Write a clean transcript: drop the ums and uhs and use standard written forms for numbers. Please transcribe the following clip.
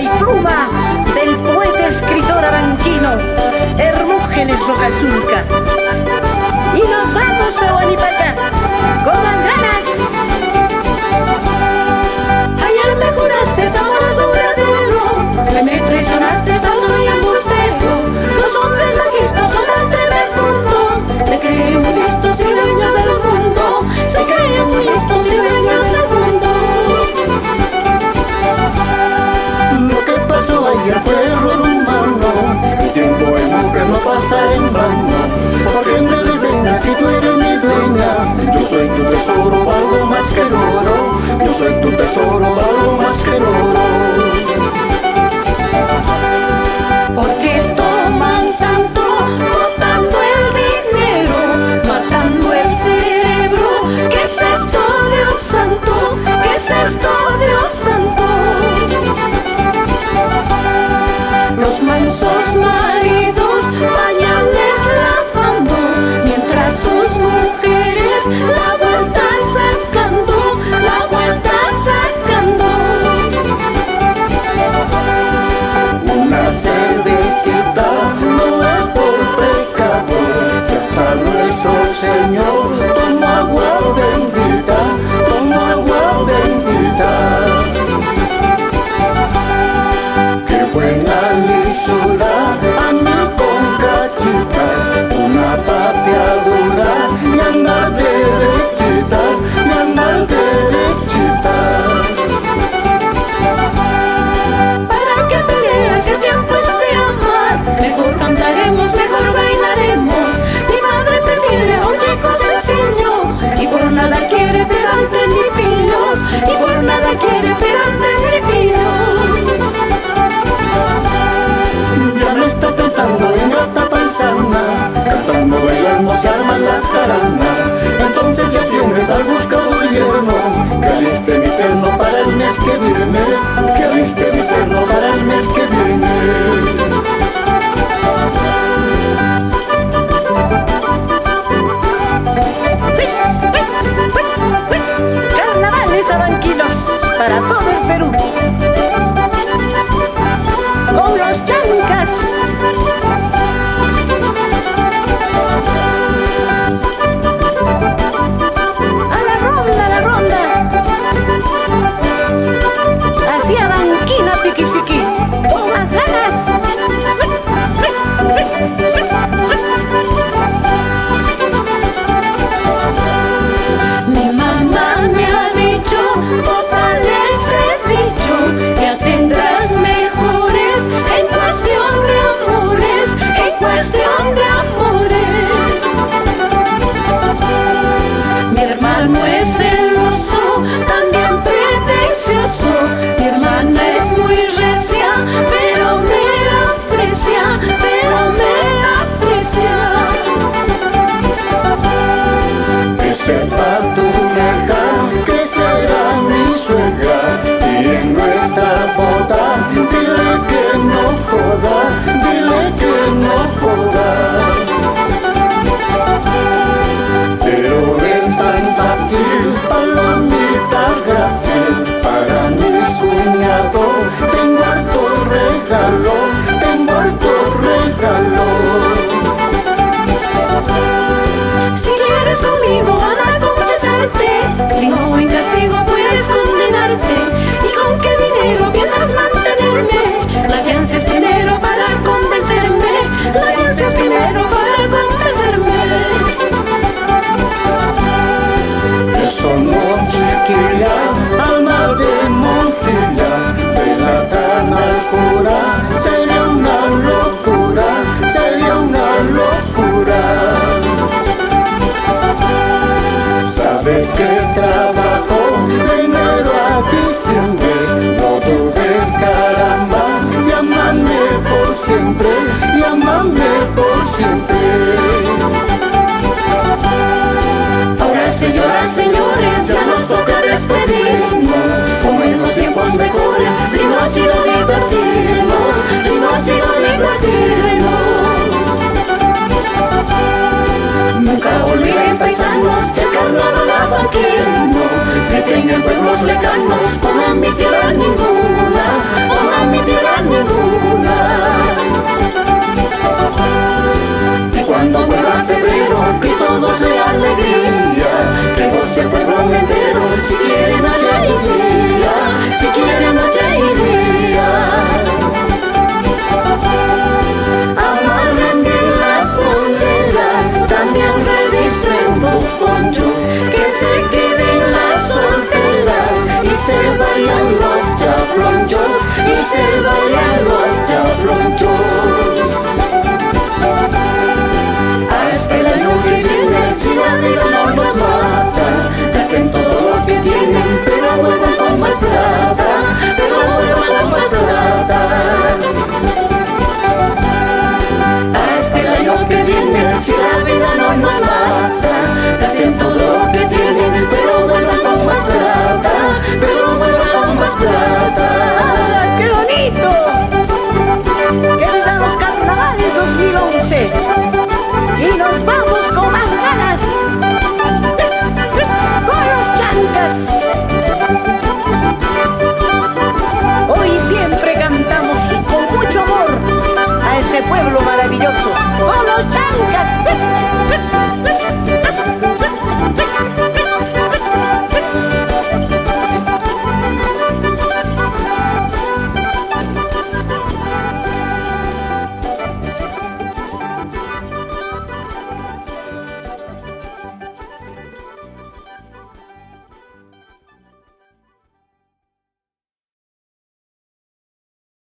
y pluma del poeta escritor abanquino Hermógenes Rocazulca. Y nos vamos a Huanipaca con las ganas. Ayer me juraste amor duradero, me traicionaste falso y embustero. Los hombres magistas son tremendos, se creen muy listos y dueños del mundo, se creen muy listos y dueños del mundo. Lo que pasó ayer fue error humano, el tiempo en mujer no pasa en vano. ¿Por qué me desdeñas si tú eres mi dueña? Yo soy tu tesoro, valgo más que el oro. Yo soy tu tesoro, valgo más que el oro. ¿Por qué toman tanto, botando el dinero, matando el cerebro? ¿Qué es esto, Dios santo? ¿Qué es esto, Dios santo? Los mansos maridos pañales lavando, mientras sus mujeres la vuelta sacando, la vuelta sacando. Una cervecita no es por pecado, si hasta nuestro Señor tomó agua bendita, tomó agua bendita. Qué buena lisura, a mí con cachitas, una pateadura y andar derechita, y andar derechita. ¿Para qué pelear si el tiempo es de amar? Mejor cantaremos, mejor bailaremos. Mi madre prefiere a un chico sencillo, y por nada quiere pegantes ni pillos, y por nada quiere pegantes ni pillos. Ya me estás tentando en gata paisana, cantando, bailando se arma la jarana. Entonces ya tienes al buscado yerno, que aliste mi terno para el mes que viene, que aliste mi terno para el mes que viene. Carnavales abanquinos para todo el Perú, con los chancas. A la ronda, hacia Banquina Piquisiqui, con más ganas. Mi mamá me ha dicho, bótale ese dicho, ya tendrás mejores en cuestión de amores, en cuestión de amores. Mi hermano es celoso, también pretencioso, mi hermana es muy recia, pero me aprecia, pero me aprecia. Que sepa tu vieja que será mi suegra, y en nuestra boda dile que no joda, dile que no joda. Pero es tan fácil, palomita grácil, para mis cuñados tengo hartos regalos, tengo hartos regalos. Si quieres conmigo anda a confesarte, si no en castigo puedes condenarte. ¿Y con qué dinero piensas mantenerme? La fianza es primero para convencerme, la fianza es primero para convencerme. Eso no, chiquilla, alma de Montilla, de la cana al cura, sería una locura, sería una locura. Sabes que trabajo de enero a diciembre, no dudes, caramba, llámame por siempre, llámame por siempre. Ahora señoras, señores, ya nos toca despedirnos, como en los tiempos mejores, y no ha sido divertirnos, y no ha sido divertirnos. Nunca olviden, paisanos, el carnaval abanquino, que tengan pueblos lejanos, como en mi tierra ninguna, como en mi tierra hacer bailar.